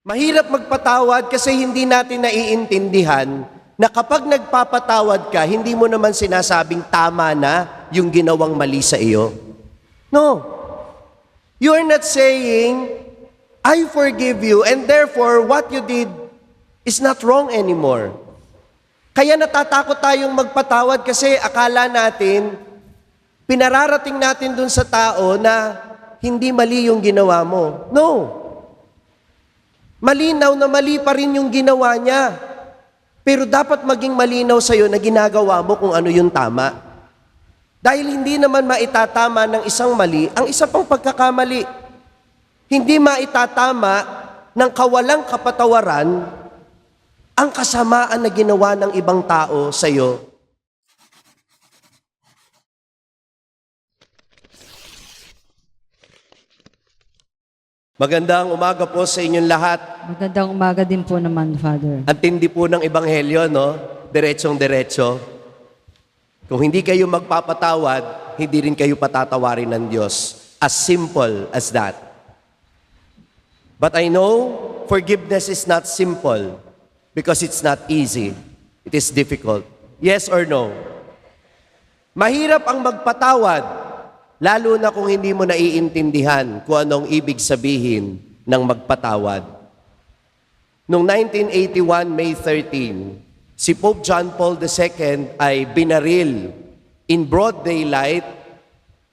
Mahirap magpatawad kasi hindi natin naiintindihan na kapag nagpapatawad ka, hindi mo naman sinasabing tama na yung ginawang mali sa iyo. No. You are not saying, I forgive you and therefore what you did is not wrong anymore. Kaya natatakot tayong magpatawad kasi akala natin, pinararating natin dun sa tao na hindi mali yung ginawa mo. No. Malinaw na mali pa rin yung ginawa niya. Pero dapat maging malinaw sa'yo na ginagawa mo kung ano yung tama. Dahil hindi naman maitatama ng isang mali ang isa pang pagkakamali. Hindi maitatama ng kawalang kapatawaran ang kasamaan na ginawa ng ibang tao sa'yo. Magandang umaga po sa inyong lahat. Magandang umaga din po naman, Father. Ang tindi po ng Ebanghelyo, no? Diretsong-diretso. Kung hindi kayo magpapatawad, hindi rin kayo patatawarin ng Diyos. As simple as that. But I know forgiveness is not simple because it's not easy. It is difficult. Yes or no? Mahirap ang magpatawad, lalo na kung hindi mo naiintindihan kung anong ibig sabihin ng magpatawad. Noong 1981, May 13, si Pope John Paul II ay binaril in broad daylight,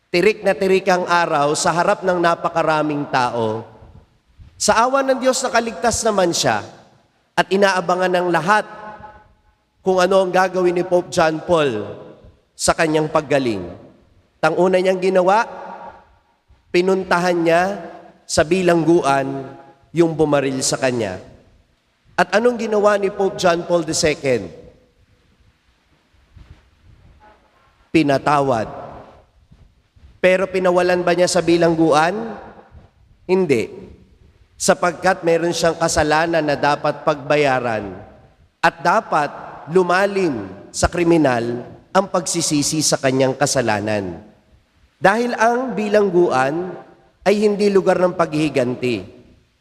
tirik na tirik ang araw sa harap ng napakaraming tao. Sa awa ng Diyos nakaligtas naman siya at inaabangan ng lahat kung ano ang gagawin ni Pope John Paul sa kanyang paggaling. Ang una niyang ginawa, pinuntahan niya sa bilangguan yung bumaril sa kanya. At anong ginawa ni Pope John Paul II? Pinatawad. Pero pinawalan ba niya sa bilangguan? Hindi. Sapagkat meron siyang kasalanan na dapat pagbayaran at dapat lumalim sa kriminal ang pagsisisi sa kanyang kasalanan. Dahil ang bilangguan ay hindi lugar ng paghihiganti.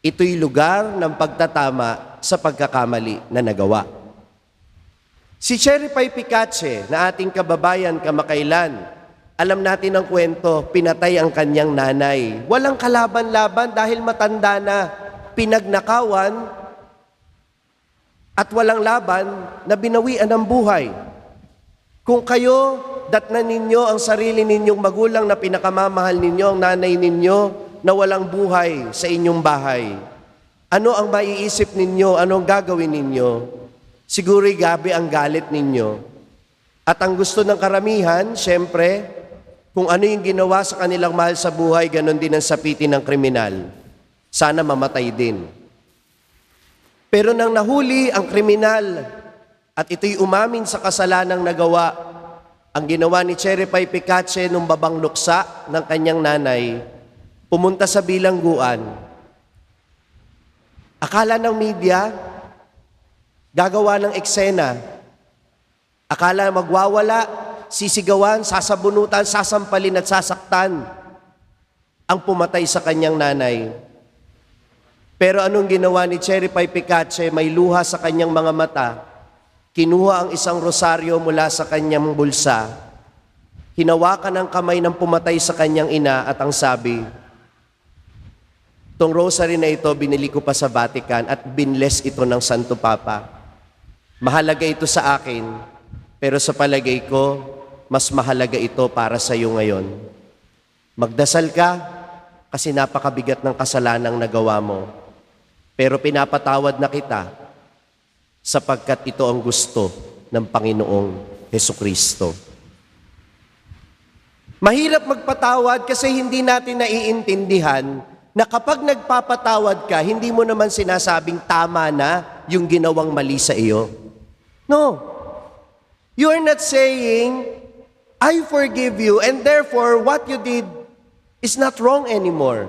Ito'y lugar ng pagtatama sa pagkakamali na nagawa. Si Cherry Pie Picache na ating kababayan kamakailan, alam natin ang kwento, pinatay ang kanyang nanay. Walang kalaban-laban dahil matanda na, pinagnakawan at walang laban na binawian ng buhay. Kung kayo, datnan ninyo ang sarili ninyong magulang na pinakamamahal ninyo, ang nanay ninyo na walang buhay sa inyong bahay, ano ang maiisip ninyo? Ano ang gagawin ninyo? Siguro'y gabi ang galit ninyo. At ang gusto ng karamihan, syempre, kung ano yung ginawa sa kanilang mahal sa buhay, ganon din ang sapitin ng kriminal. Sana mamatay din. Pero nang nahuli ang kriminal at ito'y umamin sa kasalanang nagawa, ang ginawa ni Cherry Pie Picache nung babang luksa ng kanyang nanay, pumunta sa bilangguan. Akala ng media, gagawa ng eksena. Akala magwawala, sisigawan, sasabunutan, sasampalin at sasaktan ang pumatay sa kanyang nanay. Pero anong ginawa ni Cherry Pie Picache? May luha sa kanyang mga mata. Kinuha ang isang rosaryo mula sa kanyang bulsa. Hinawakan ang kamay ng pumatay sa kanyang ina at ang sabi, "Itong rosary na ito, binili ko pa sa Vatican at binless ito ng Santo Papa. Mahalaga ito sa akin, pero sa palagay ko, mas mahalaga ito para sa iyo ngayon. Magdasal ka kasi napakabigat ng kasalanang nagawa mo. Pero pinapatawad na kita sapagkat ito ang gusto ng Panginoong Hesukristo." Mahirap magpatawad kasi hindi natin naiintindihan na kapag nagpapatawad ka, hindi mo naman sinasabing tama na yung ginawang mali sa iyo. No. You are not saying, I forgive you and therefore what you did is not wrong anymore.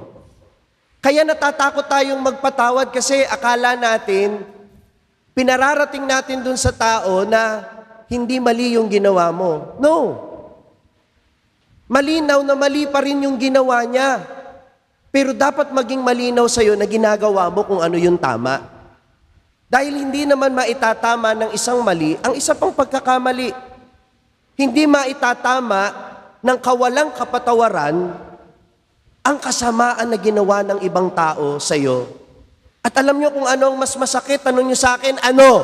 Kaya natatakot tayong magpatawad kasi akala natin, pinararating natin dun sa tao na hindi mali yung ginawa mo. No. Malinaw na mali pa rin yung ginawa niya. Pero dapat maging malinaw sa'yo na ginagawa mo kung ano yung tama. Dahil hindi naman maitatama ng isang mali ang isa pang pagkakamali. Hindi maitatama ng kawalang kapatawaran ang kasamaan na ginawa ng ibang tao sa'yo. At alam nyo kung ano ang mas masakit, tanong nyo sa akin, ano?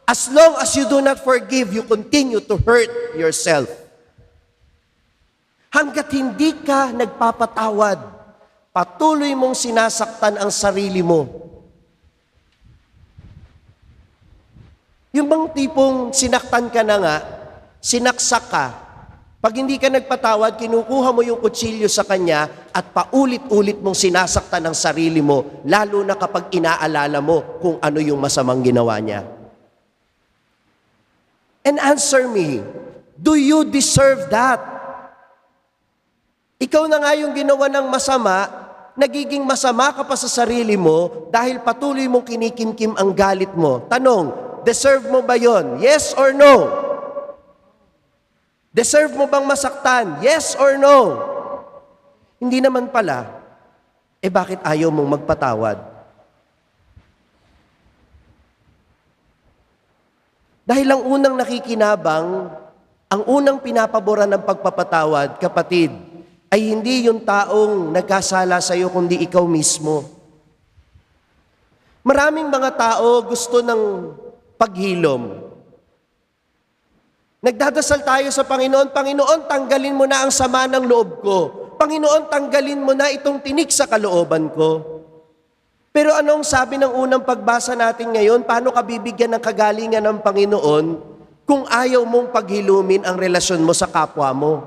As long as you do not forgive, you continue to hurt yourself. Hanggat hindi ka nagpapatawad, patuloy mong sinasaktan ang sarili mo. Yung bang tipong sinaktan ka na nga, sinaksak ka, pag hindi ka nagpatawad, kinukuha mo yung kutsilyo sa kanya at paulit-ulit mong sinasaktan ang sarili mo, lalo na kapag inaalala mo kung ano yung masamang ginawa niya. And answer me, do you deserve that? Ikaw na nga yung ginawa ng masama, nagiging masama ka pa sa sarili mo dahil patuloy mong kinikimkim ang galit mo. Tanong, deserve mo ba yon? Yes or no? Deserve mo bang masaktan? Yes or no? Hindi naman pala. Bakit ayaw mong magpatawad? Dahil ang unang nakikinabang, ang unang pinapaboran ng pagpapatawad, kapatid, ay hindi yung taong nagkasala sa iyo, kundi ikaw mismo. Maraming mga tao gusto ng paghilom. Nagdadasal tayo sa Panginoon, Panginoon, tanggalin mo na ang sama ng loob ko. Panginoon, tanggalin mo na itong tinik sa kalooban ko. Pero anong sabi ng unang pagbasa natin ngayon? Paano ka bibigyan ng kagalingan ng Panginoon kung ayaw mong paghilumin ang relasyon mo sa kapwa mo?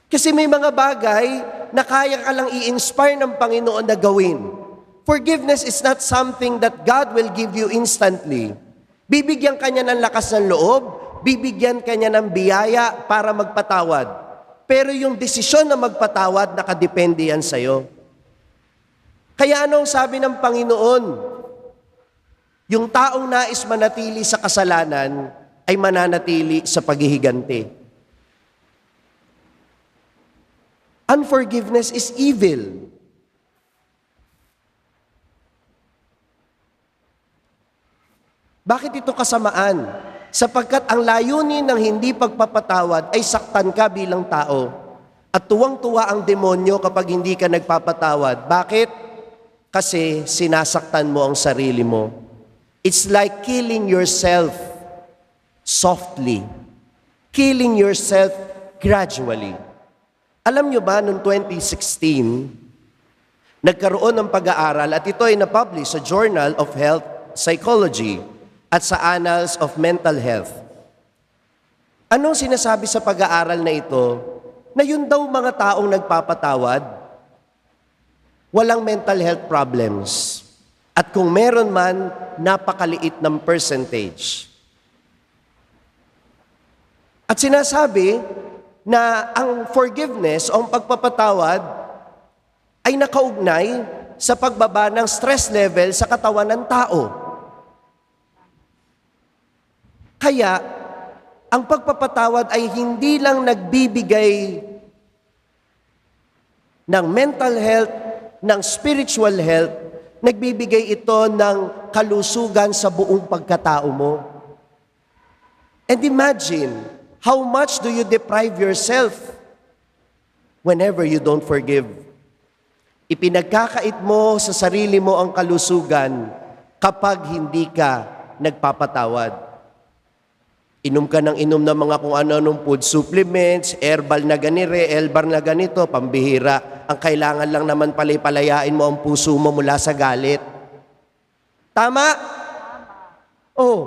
Kasi may mga bagay na kaya ka lang i-inspire ng Panginoon na gawin. Forgiveness is not something that God will give you instantly. Bibigyan ka niya ng lakas ng loob, bibigyan ka niya ng biyaya para magpatawad. Pero yung desisyon na magpatawad, nakadepende yan sa'yo. Kaya anong sabi ng Panginoon? Yung taong nais manatili sa kasalanan ay mananatili sa paghihiganti. Unforgiveness is evil. Bakit ito kasamaan? Sapagkat ang layunin ng hindi pagpapatawad ay saktan ka bilang tao. At tuwang-tuwa ang demonyo kapag hindi ka nagpapatawad. Bakit? Kasi sinasaktan mo ang sarili mo. It's like killing yourself softly. Killing yourself gradually. Alam nyo ba, noong 2016, nagkaroon ng pag-aaral at ito ay na-publish sa Journal of Health Psychology at sa Annals of Mental Health. Anong sinasabi sa pag-aaral na ito? Na yun daw mga taong nagpapatawad, walang mental health problems. At kung meron man, napakaliit ng percentage. At sinasabi na ang forgiveness o ang pagpapatawad ay nakaugnay sa pagbaba ng stress level sa katawan ng tao. Kaya, ang pagpapatawad ay hindi lang nagbibigay ng mental health, ng spiritual health, nagbibigay ito ng kalusugan sa buong pagkatao mo. And imagine, how much do you deprive yourself whenever you don't forgive? Ipinagkakait mo sa sarili mo ang kalusugan kapag hindi ka nagpapatawad. Inom ka ng inom ng mga kung ano-anong food supplements, herbal na ganire, herbal na ganito, pambihira. Ang kailangan lang naman palayain mo ang puso mo mula sa galit. Tama? Oh,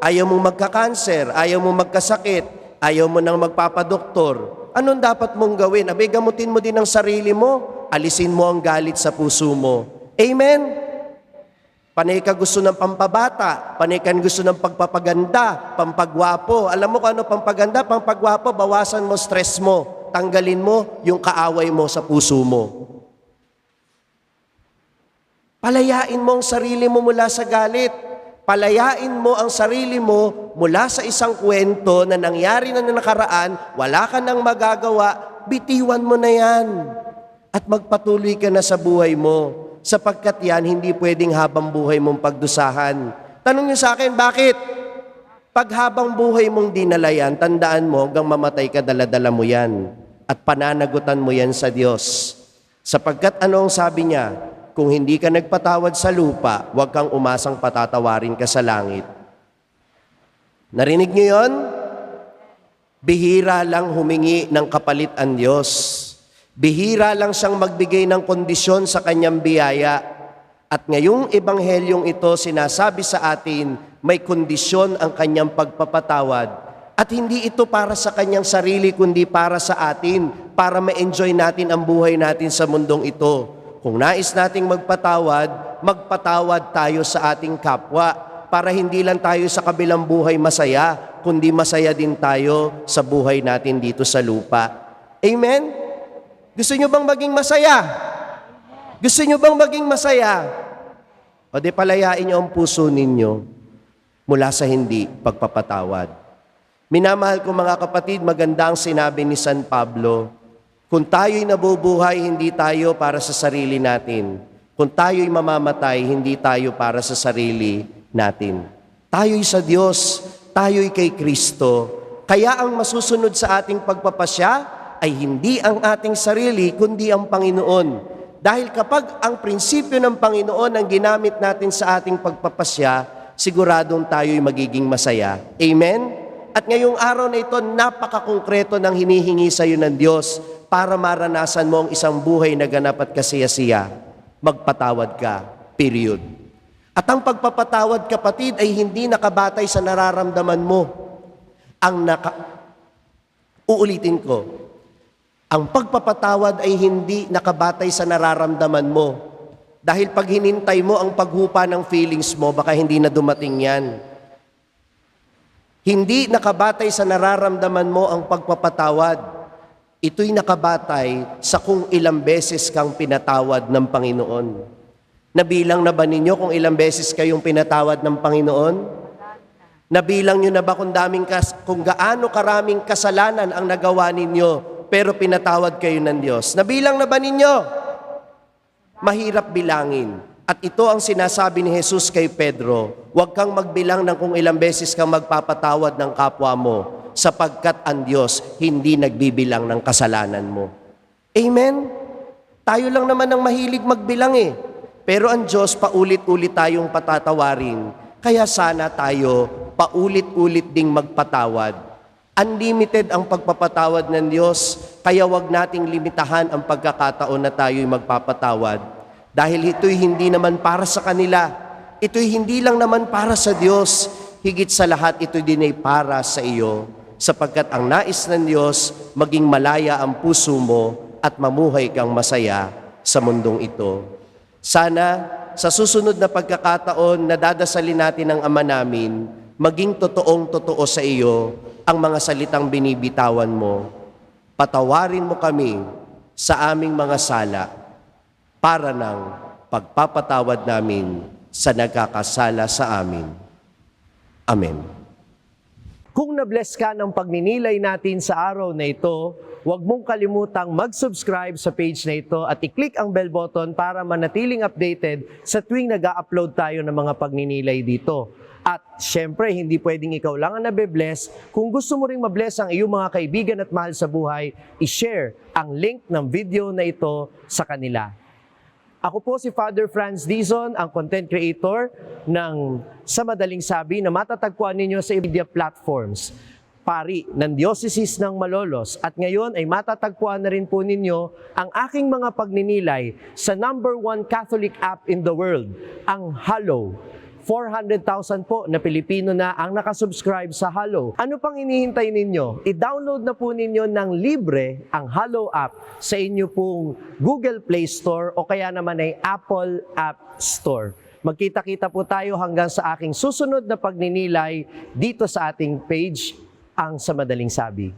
ayaw mong magka-cancer, ayaw mong magkasakit, ayaw mo nang magpapadoktor. Anong dapat mong gawin? Abay, gamutin mo din ang sarili mo, alisin mo ang galit sa puso mo. Amen? Panay ka gusto ng pampabata, panay ka gusto ng pagpapaganda, pampagwapo. Alam mo kung ano pampaganda, pampagwapo, bawasan mo stress mo. Tanggalin mo yung kaaway mo sa puso mo. Palayain mo ang sarili mo mula sa galit. Palayain mo ang sarili mo mula sa isang kwento na nangyari na nakaraan, wala ka nang magagawa, bitiwan mo na yan. at magpatuloy ka na sa buhay mo sapagkat yan hindi pwedeng habang buhay mong pagdusahan. Tanong niyo sa akin, bakit? Pag habang buhay mong dinala yan, tandaan mo hanggang mamatay ka, daladala mo yan at pananagutan mo yan sa Diyos. Sapagkat ano ang sabi niya? Kung hindi ka nagpatawad sa lupa, huwag kang umasang patatawarin ka sa langit. Narinig niyo yon? Bihira lang humingi ng kapalit ang Diyos. Bihira lang siyang magbigay ng kondisyon sa kanyang biyaya. At ngayong ebanghelyong ito, sinasabi sa atin, may kondisyon ang kanyang pagpapatawad. At hindi ito para sa kanyang sarili, kundi para sa atin, para ma-enjoy natin ang buhay natin sa mundong ito. Kung nais nating magpatawad, magpatawad tayo sa ating kapwa, para hindi lang tayo sa kabilang buhay masaya, kundi masaya din tayo sa buhay natin dito sa lupa. Amen? Gusto nyo bang maging masaya? Gusto nyo bang maging masaya? O di palayain nyo ang puso ninyo mula sa hindi pagpapatawad. Minamahal ko mga kapatid, maganda ang sinabi ni San Pablo, kung tayo'y nabubuhay, hindi tayo para sa sarili natin. Kung tayo'y mamamatay, hindi tayo para sa sarili natin. Tayo'y sa Diyos, tayo'y kay Kristo. Kaya ang masusunod sa ating pagpapasya ay hindi ang ating sarili, kundi ang Panginoon. Dahil kapag ang prinsipyo ng Panginoon ang ginamit natin sa ating pagpapasya, siguradong tayo'y magiging masaya. Amen? At ngayong araw na ito, napakakongkreto ng hinihingi sa iyo ng Diyos para maranasan mo ang isang buhay na ganap at kasiyasiya. Magpatawad ka. Period. At ang pagpapatawad, kapatid, ay hindi nakabatay sa nararamdaman mo. Uulitin ko. Ang pagpapatawad ay hindi nakabatay sa nararamdaman mo. Dahil pag hinintay mo ang paghupa ng feelings mo, baka hindi na dumating yan. Hindi nakabatay sa nararamdaman mo ang pagpapatawad. Ito'y nakabatay sa kung ilang beses kang pinatawad ng Panginoon. Nabilang na ba ninyo kung ilang beses kayong pinatawad ng Panginoon? Nabilang nyo na ba kung gaano karaming kasalanan ang nagawa ninyo, pero pinatawad kayo ng Diyos? Nabilang na ba ninyo? Mahirap bilangin. At ito ang sinasabi ni Jesus kay Pedro, huwag kang magbilang ng kung ilang beses kang magpapatawad ng kapwa mo, sapagkat ang Diyos hindi nagbibilang ng kasalanan mo. Amen? Tayo lang naman ang mahilig magbilang eh. Pero ang Diyos paulit-ulit tayong patatawarin. Kaya sana tayo paulit-ulit ding magpatawad. Unlimited ang pagpapatawad ng Diyos, kaya wag nating limitahan ang pagkakataon na tayo'y magpapatawad. Dahil ito'y hindi naman para sa kanila, ito'y hindi lang naman para sa Diyos, higit sa lahat ito'y din ay para sa iyo, sapagkat ang nais ng Diyos, maging malaya ang puso mo at mamuhay kang masaya sa mundong ito. Sana sa susunod na pagkakataon na dadasalin natin ang Ama namin, maging totoong-totoo sa iyo ang mga salitang binibitawan mo. Patawarin mo kami sa aming mga sala para ng pagpapatawad namin sa nagkakasala sa amin. Amen. Kung na-bless ka ng pagninilay natin sa araw na ito, huwag mong kalimutang mag-subscribe sa page na ito at i-click ang bell button para manatiling updated sa tuwing nag-upload tayo ng mga pagninilay dito. At syempre, hindi pwedeng ikaw lang ang nabe-bless. Kung gusto mo ring mabless ang iyong mga kaibigan at mahal sa buhay, i-share ang link ng video na ito sa kanila. Ako po si Father Franz Dizon, ang content creator ng Sa Madaling Sabi na matatagpuan ninyo sa media platforms. Pari ng Diocese ng Malolos. At ngayon ay matatagpuan na rin po ninyo ang aking mga pagninilay sa #1 Catholic app in the world, ang Hallow. 400,000 po na Pilipino na ang nakasubscribe sa Hallow. Ano pang hinihintay ninyo? I-download na po ninyo ng libre ang Hallow app sa inyo pong Google Play Store o kaya naman ay Apple App Store. Magkita-kita po tayo hanggang sa aking susunod na pagninilay dito sa ating page, ang Sa Madaling Sabi.